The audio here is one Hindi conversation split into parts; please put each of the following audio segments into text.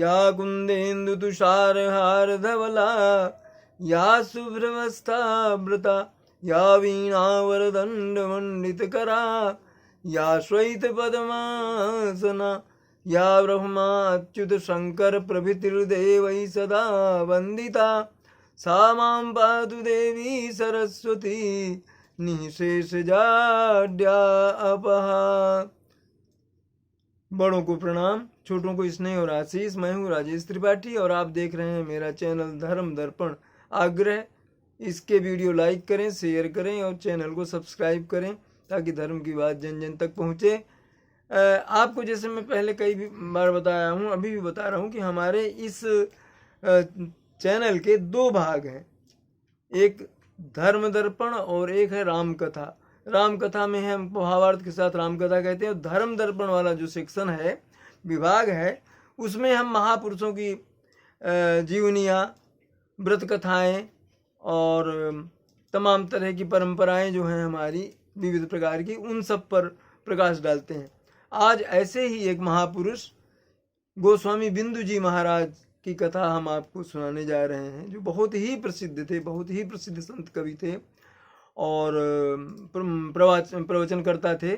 या कुंदेन्दु तुषार हार धवला, या शुभ्रवस्थावृता, या वीणा वरदंड मंडित करा, या श्वेत पद्मासना, या ब्रह्मा अच्युत शंकर प्रभृतिर्देवैः सदा वंदिता, सा मां पातु देवी सरस्वती निःशेष जाड्या अपहा। बड़ों को प्रणाम, छोटों को स्नेह और आशीष। मैं हूँ राजेश त्रिपाठी और आप देख रहे हैं मेरा चैनल धर्म दर्पण। आग्रह, इसके वीडियो लाइक करें, शेयर करें और चैनल को सब्सक्राइब करें ताकि धर्म की बात जन जन तक पहुँचे। आपको जैसे मैं पहले कई बार बताया हूँ, अभी भी बता रहा हूँ कि हमारे इस चैनल के दो भाग हैं, एक धर्म दर्पण और एक है राम कथा। राम कथा में हम भावार्थ के साथ राम कथा कहते हैं। धर्म दर्पण वाला जो सेक्शन है, विभाग है, उसमें हम महापुरुषों की जीवनियाँ, व्रत कथाएँ और तमाम तरह की परंपराएं जो हैं हमारी विविध प्रकार की, उन सब पर प्रकाश डालते हैं। आज ऐसे ही एक महापुरुष गोस्वामी बिंदु जी महाराज की कथा हम आपको सुनाने जा रहे हैं, जो बहुत ही प्रसिद्ध थे, बहुत ही प्रसिद्ध संत कवि थे और प्रवचन करता थे।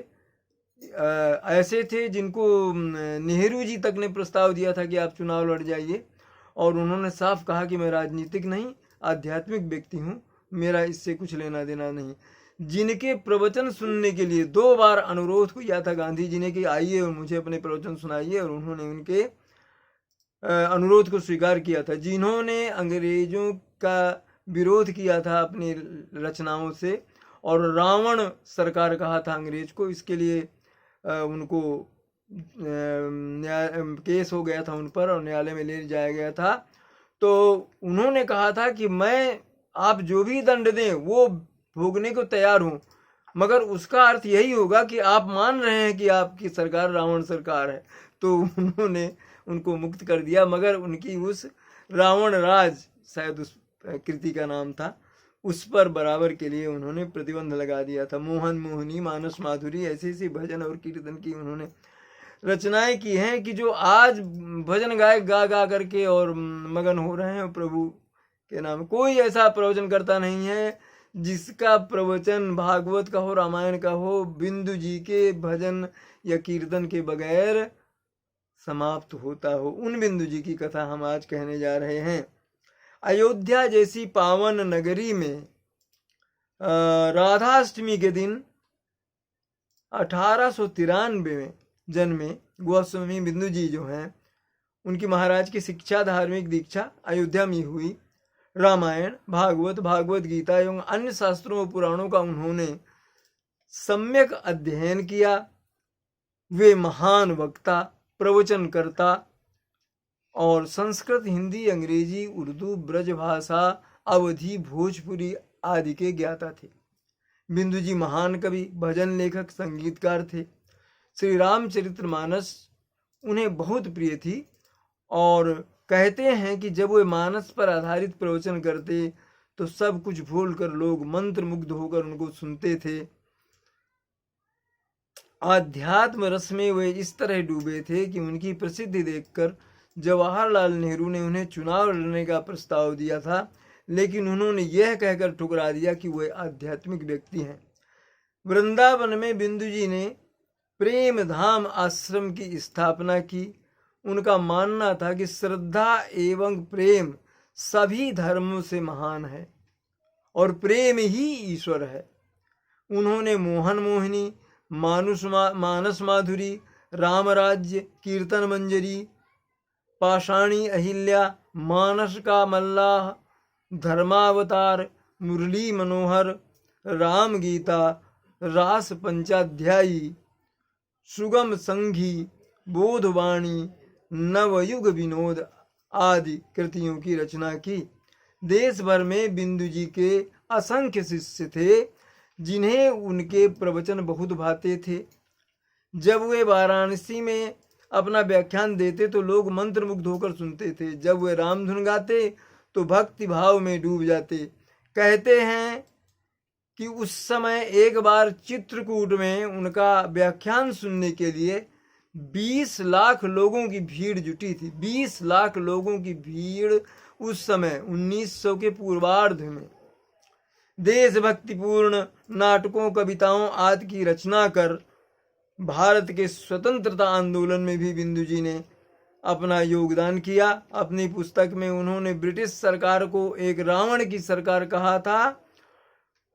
ऐसे थे जिनको नेहरू जी तक ने प्रस्ताव दिया था कि आप चुनाव लड़ जाइए, और उन्होंने साफ कहा कि मैं राजनीतिक नहीं, आध्यात्मिक व्यक्ति हूँ, मेरा इससे कुछ लेना देना नहीं। जिनके प्रवचन सुनने के लिए 2 बार अनुरोध किया था गांधी जी ने कि आइए और मुझे अपने प्रवचन सुनाइए, और उन्होंने उनके अनुरोध को स्वीकार किया था। जिन्होंने अंग्रेजों का विरोध किया था अपनी रचनाओं से और रावण सरकार कहा था अंग्रेज को, इसके लिए उनको केस हो गया था उन पर और न्यायालय में ले जाया गया था। तो उन्होंने कहा था कि मैं, आप जो भी दंड दें वो भोगने को तैयार हूँ, मगर उसका अर्थ यही होगा कि आप मान रहे हैं कि आपकी सरकार रावण सरकार है। तो उन्होंने उनको मुक्त कर दिया, मगर उनकी उस रावण राज, शायद उस कृति का नाम था, उस पर बराबर के लिए उन्होंने प्रतिबंध लगा दिया था। मोहन मोहनी, मानस माधुरी, ऐसी ऐसी भजन और कीर्तन की उन्होंने रचनाएं की हैं कि जो आज भजन गायक गा गा करके और मगन हो रहे हैं प्रभु के नाम। कोई ऐसा प्रवचन करता नहीं है जिसका प्रवचन भागवत का हो, रामायण का हो, बिंदु जी के भजन या कीर्तन के बगैर समाप्त होता हो। उन बिंदु जी की कथा हम आज कहने जा रहे हैं। अयोध्या जैसी पावन नगरी में राधाष्टमी के दिन 1893 में जन्मे गोस्वामी बिंदु जी जो हैं, उनकी महाराज की शिक्षा, धार्मिक दीक्षा अयोध्या में हुई। रामायण, भागवत, भागवत गीता एवं अन्य शास्त्रों और पुराणों का उन्होंने सम्यक अध्ययन किया। वे महान वक्ता, प्रवचनकर्ता और संस्कृत, हिंदी, अंग्रेजी, उर्दू, ब्रज भाषा, अवधी, भोजपुरी आदि के ज्ञाता थे। बिंदु जी महान कवि, भजन लेखक, संगीतकार थे। श्री रामचरितमानस उन्हें बहुत प्रिय थी और कहते हैं कि जब वे मानस पर आधारित प्रवचन करते तो सब कुछ भूलकर लोग मंत्र मुग्ध होकर उनको सुनते थे। आध्यात्म रस में वे इस तरह डूबे थे कि उनकी प्रसिद्धि देखकर जवाहरलाल नेहरू ने उन्हें चुनाव लड़ने का प्रस्ताव दिया था, लेकिन उन्होंने यह कहकर ठुकरा दिया कि वे आध्यात्मिक व्यक्ति हैं। वृंदावन में बिंदु जी ने प्रेम धाम आश्रम की स्थापना की। उनका मानना था कि श्रद्धा एवं प्रेम सभी धर्मों से महान है और प्रेम ही ईश्वर है। उन्होंने मोहन मोहिनी, मानस माधुरी, रामराज्य, कीर्तन मंजरी, पाषाणी अहिल्या, मानस का मल्लाह, धर्मावतार, मुरली मनोहर, राम गीता, रास पंचाध्यायी, सुगम संघी, बोधवाणी, नवयुग विनोद आदि कृतियों की रचना की। देश भर में बिंदु जी के असंख्य शिष्य थे जिन्हें उनके प्रवचन बहुत भाते थे। जब वे वाराणसी में अपना व्याख्यान देते तो लोग मंत्रमुग्ध होकर सुनते थे। जब वे रामधुन गाते तो भक्ति भाव में डूब जाते। कहते हैं कि उस समय एक बार चित्रकूट में उनका व्याख्यान सुनने के लिए 20 लाख लोगों की भीड़ जुटी थी। 20 लाख लोगों की भीड़ उस समय 1900 के पूर्वार्ध में देशभक्तिपूर्ण नाटकों, कविताओं आदि की रचना कर भारत के स्वतंत्रता आंदोलन में भी बिंदु जी ने अपना योगदान किया। अपनी पुस्तक में उन्होंने ब्रिटिश सरकार को एक रावण की सरकार कहा था।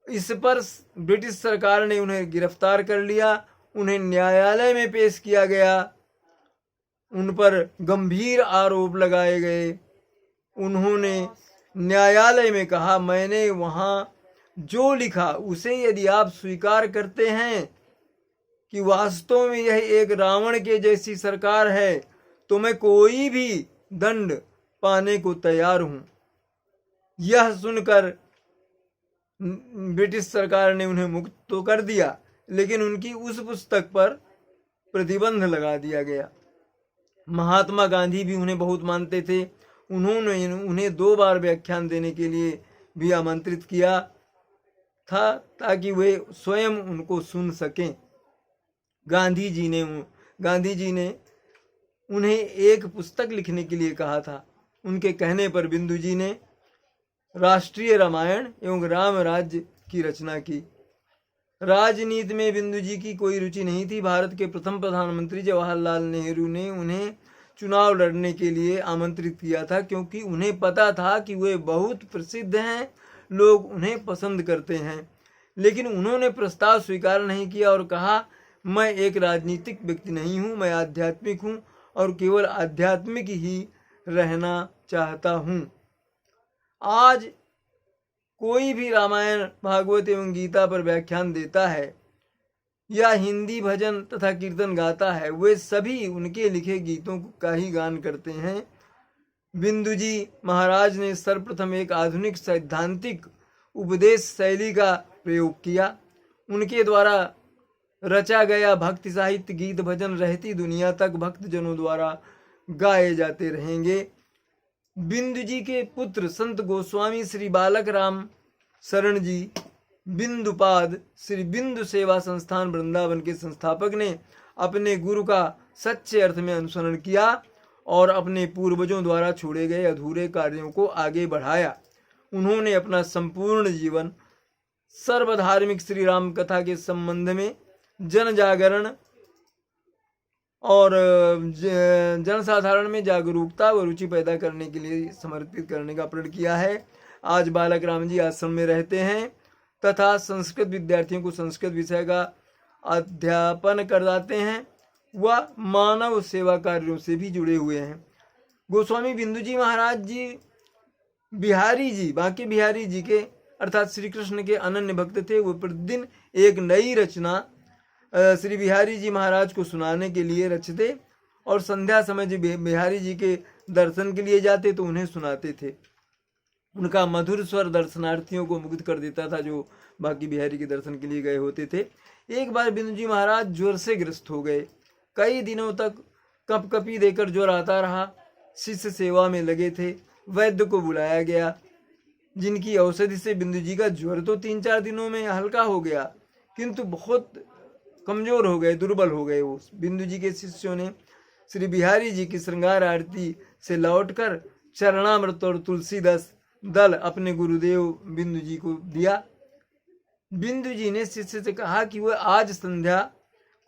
इस पर ब्रिटिश सरकार ने उन्हें गिरफ्तार कर लिया, उन्हें न्यायालय में पेश किया गया, उन पर गंभीर आरोप लगाए गए। उन्होंने न्यायालय में कहा, मैंने वहां जो लिखा उसे यदि आप स्वीकार करते हैं कि वास्तव में यह एक रावण के जैसी सरकार है तो मैं कोई भी दंड पाने को तैयार हूं। यह सुनकर ब्रिटिश सरकार ने उन्हें मुक्त तो कर दिया, लेकिन उनकी उस पुस्तक पर प्रतिबंध लगा दिया गया। महात्मा गांधी भी उन्हें बहुत मानते थे। उन्होंने उन्हें 2 बार व्याख्यान देने के लिए भी आमंत्रित किया था ताकि वे स्वयं उनको सुन सकें। गांधी जी ने उन्हें एक पुस्तक लिखने के लिए कहा था। उनके कहने पर बिंदु जी ने राष्ट्रीय रामायण एवं राम राज्य की रचना की। राजनीति में बिंदु जी की कोई रुचि नहीं थी। भारत के प्रथम प्रधानमंत्री जवाहरलाल नेहरू ने उन्हें चुनाव लड़ने के लिए आमंत्रित किया था, क्योंकि उन्हें पता था कि वे बहुत प्रसिद्ध हैं, लोग उन्हें पसंद करते हैं। लेकिन उन्होंने प्रस्ताव स्वीकार नहीं किया और कहा, मैं एक राजनीतिक व्यक्ति नहीं हूँ, मैं आध्यात्मिक हूँ और केवल आध्यात्मिक ही रहना चाहता हूँ। आज कोई भी रामायण, भागवत एवं गीता पर व्याख्यान देता है या हिंदी भजन तथा कीर्तन गाता है, वे सभी उनके लिखे गीतों का ही गान करते हैं। बिंदु जी महाराज ने सर्वप्रथम एक आधुनिक सैद्धांतिक उपदेश शैली का प्रयोग किया। उनके द्वारा रचा गया भक्ति साहित्य, गीत भजन रहती दुनिया तक भक्तजनों द्वारा गाए जाते रहेंगे। बिंदु जी के पुत्र संत गोस्वामी श्री बालक राम शरण जी बिंदुपाद श्री बिंदु सेवा संस्थान वृंदावन के संस्थापक ने अपने गुरु का सच्चे अर्थ में अनुसरण किया और अपने पूर्वजों द्वारा छोड़े गए अधूरे कार्यों को आगे बढ़ाया। उन्होंने अपना संपूर्ण जीवन सर्वधार्मिक श्री राम कथा के संबंध में जन जागरण और जनसाधारण में जागरूकता व रुचि पैदा करने के लिए समर्पित करने का प्रण किया है। आज बालक राम जी आश्रम में रहते हैं तथा संस्कृत विद्यार्थियों को संस्कृत विषय का अध्यापन कराते हैं। वह मानव सेवा कार्यों से भी जुड़े हुए हैं। गोस्वामी बिंदु जी महाराज जी बिहारी जी, बांके बिहारी जी के अर्थात श्री कृष्ण के अनन्य भक्त थे। वो प्रतिदिन एक नई रचना श्री बिहारी जी महाराज को सुनाने के लिए रचते और संध्या समय जब बिहारी जी के दर्शन के लिए जाते तो उन्हें सुनाते थे। उनका मधुर स्वर दर्शनार्थियों को मुग्ध कर देता था जो बाकी बिहारी के दर्शन के लिए गए होते थे। एक बार बिंदु जी महाराज ज्वर से ग्रस्त हो गए। कई दिनों तक कपकपी देकर ज्वर आता रहा। शिष्य सेवा में लगे थे। वैद्य को बुलाया गया, जिनकी औषधि से बिंदु जी का ज्वर तो 3-4 दिनों में हल्का हो गया, किंतु बहुत कमजोर हो गए, दुर्बल हो गए। वो बिंदु जी के शिष्यों ने श्री बिहारी जी की श्रृंगार आरती से लौटकर चरणामृत और तुलसी दल अपने गुरुदेव बिंदु जी को दिया। बिंदु जी ने शिष्य से कहा कि वह आज संध्या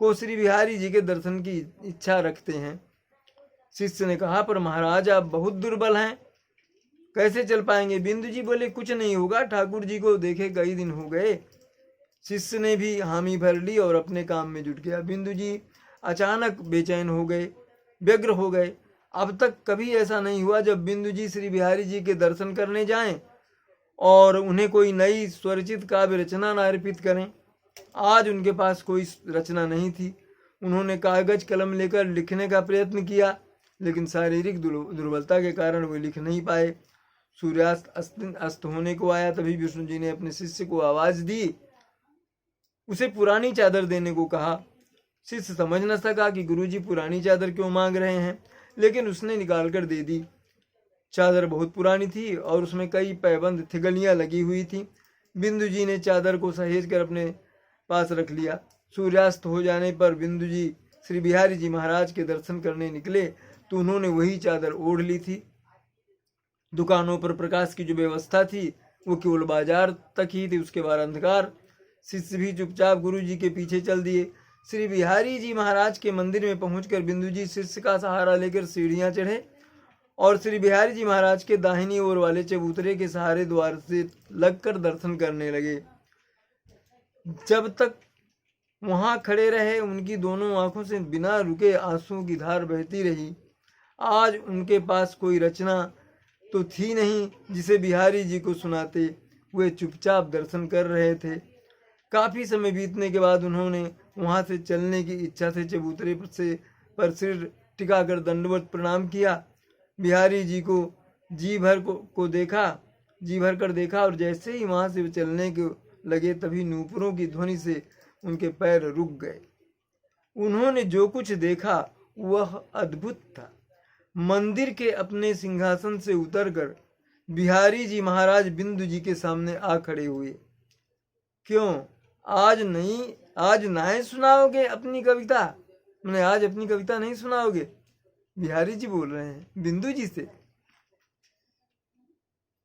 को श्री बिहारी जी के दर्शन की इच्छा रखते हैं। शिष्य ने कहा, पर महाराज आप बहुत दुर्बल हैं, कैसे चल पाएंगे? बिंदु जी बोले, कुछ नहीं होगा, ठाकुर जी को देखे कई दिन हो गए। शिष्य ने भी हामी भर ली और अपने काम में जुट गया। बिंदु जी अचानक बेचैन हो गए, व्यग्र हो गए। अब तक कभी ऐसा नहीं हुआ जब बिंदु जी श्री बिहारी जी के दर्शन करने जाएं और उन्हें कोई नई स्वरचित काव्य रचना न अर्पित करें। आज उनके पास कोई रचना नहीं थी। उन्होंने कागज कलम लेकर लिखने का प्रयत्न किया, लेकिन शारीरिक दुर्बलता के कारण वे लिख नहीं पाए। सूर्यास्त अस्त होने को आया, तभी विष्णु जी ने अपने शिष्य को आवाज दी, उसे पुरानी चादर देने को कहा। शिष्य समझ न सका कि गुरुजी पुरानी चादर क्यों मांग रहे हैं, लेकिन उसने निकाल कर दे दी। चादर बहुत पुरानी थी और उसमें कई पैबंद थिगलियां लगी हुई थी। बिंदु जी ने चादर को सहेज कर अपने पास रख लिया। सूर्यास्त हो जाने पर बिंदु जी श्री बिहारी जी महाराज के दर्शन करने निकले तो उन्होंने वही चादर ओढ़ ली थी। दुकानों पर प्रकाश की जो व्यवस्था थी वो केवल बाजार तक ही थी, उसके बाद अंधकार। शिष्य भी चुपचाप गुरु जी के पीछे चल दिए। श्री बिहारी जी महाराज के मंदिर में पहुंचकर बिंदु जी शिष्य का सहारा लेकर सीढ़ियां चढ़े और श्री बिहारी जी महाराज के दाहिनी ओर वाले चबूतरे के सहारे द्वार से लगकर दर्शन करने लगे। जब तक वहां खड़े रहे उनकी दोनों आंखों से बिना रुके आंसुओं की धार बहती रही। आज उनके पास कोई रचना तो थी नहीं जिसे बिहारी जी को सुनाते, वे चुपचाप दर्शन कर रहे थे। काफी समय बीतने के बाद उन्होंने वहां से चलने की इच्छा से चबूतरे पर सिर टिकाकर दंडवत प्रणाम किया। बिहारी जी को जी भर कर देखा और जैसे ही वहां से चलने को लगे तभी नूपुरों की ध्वनि से उनके पैर रुक गए। उन्होंने जो कुछ देखा वह अद्भुत था। मंदिर के अपने सिंहासन से उतरकर बिहारी जी महाराज बिंदु जी के सामने आ खड़े हुए। क्यों आज ना सुनाओगे अपनी कविता? मैंने आज अपनी कविता नहीं सुनाओगे? बिहारी जी बोल रहे हैं बिंदु जी से।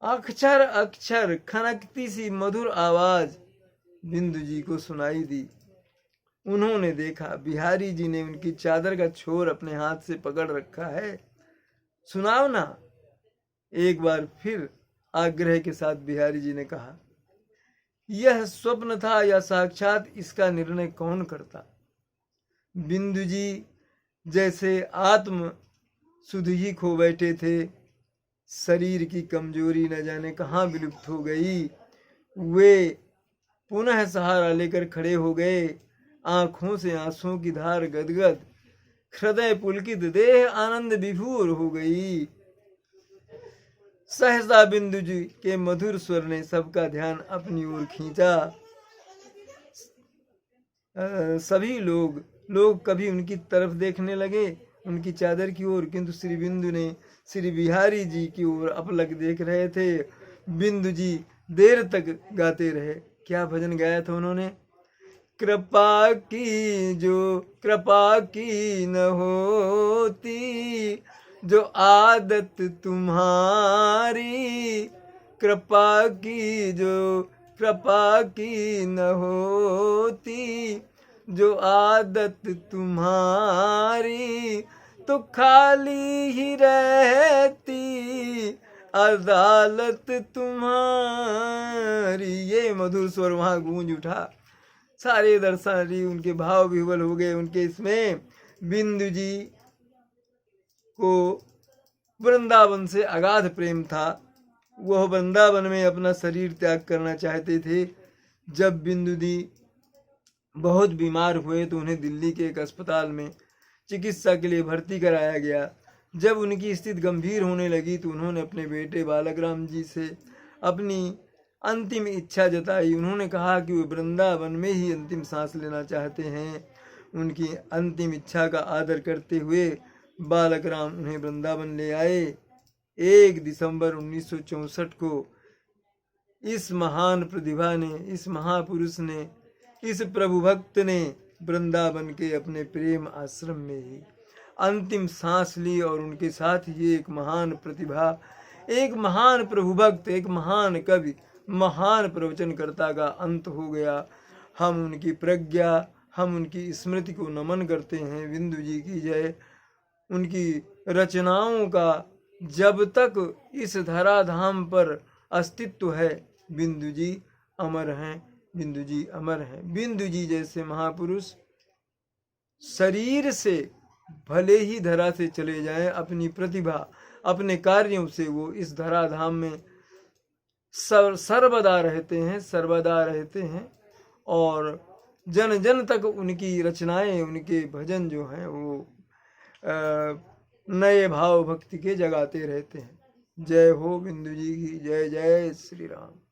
अक्षर अक्षर खनकती सी मधुर आवाज बिंदु जी को सुनाई दी। उन्होंने देखा बिहारी जी ने उनकी चादर का छोर अपने हाथ से पकड़ रखा है। सुनाओ ना। एक बार फिर आग्रह के साथ बिहारी जी ने कहा। यह स्वप्न था या साक्षात, इसका निर्णय कौन करता? बिंदु जी जैसे आत्म सुध ही खो बैठे थे। शरीर की कमजोरी न जाने कहाँ विलुप्त हो गई। वे पुनः सहारा लेकर खड़े हो गए। आंखों से आंसुओं की धार गदगद, हृदय पुलकित, देह आनंद विभोर हो गई। सहसा बिंदु जी के मधुर स्वर ने सबका ध्यान अपनी ओर खींचा। सभी लोग कभी उनकी तरफ देखने लगे, उनकी चादर की ओर, किंतु श्री बिंदु ने श्री बिहारी जी की ओर अपलक देख रहे थे। बिंदु जी देर तक गाते रहे। क्या भजन गाया था उन्होंने? कृपा की न होती जो आदत तुम्हारी, कृपा की न होती जो आदत तुम्हारी, तो खाली ही रहती अदालत तुम्हारी। ये मधुर स्वर वहां गूंज उठा। सारे दर्शनार्थी उनके भाव विह्वल हो गए। उनके इसमें बिंदु जी को वृंदावन से अगाध प्रेम था। वह वृंदावन में अपना शरीर त्याग करना चाहते थे। जब बिंदु जी बहुत बीमार हुए तो उन्हें दिल्ली के एक अस्पताल में चिकित्सा के लिए भर्ती कराया गया। जब उनकी स्थिति गंभीर होने लगी तो उन्होंने अपने बेटे बालकराम जी से अपनी अंतिम इच्छा जताई। उन्होंने कहा कि वे वृंदावन में ही अंतिम सांस लेना चाहते हैं। उनकी अंतिम इच्छा का आदर करते हुए बालकराम उन्हें वृंदावन ले आए। 1 दिसंबर 1964 को इस महान प्रतिभा ने, इस महापुरुष ने, इस प्रभु भक्त ने वृंदावन के अपने प्रेम आश्रम में ही अंतिम सांस ली और उनके साथ ही एक महान प्रतिभा, एक महान प्रभु भक्त, एक महान कवि, महान प्रवचनकर्ता का अंत हो गया। हम उनकी प्रज्ञा, हम उनकी स्मृति को नमन करते हैं। बिंदु जी की जय। उनकी रचनाओं का जब तक इस धराधाम पर अस्तित्व है, बिंदु जी अमर हैं, बिंदु जी अमर हैं। बिंदु जी जैसे महापुरुष शरीर से भले ही धरा से चले जाएं, अपनी प्रतिभा, अपने कार्यों से वो इस धराधाम में सर्वदा रहते हैं और जन जन तक उनकी रचनाएं, उनके भजन जो हैं वो नए भाव भक्ति के जगाते रहते हैं। जय हो बिंदु जी की जय। जय श्री राम।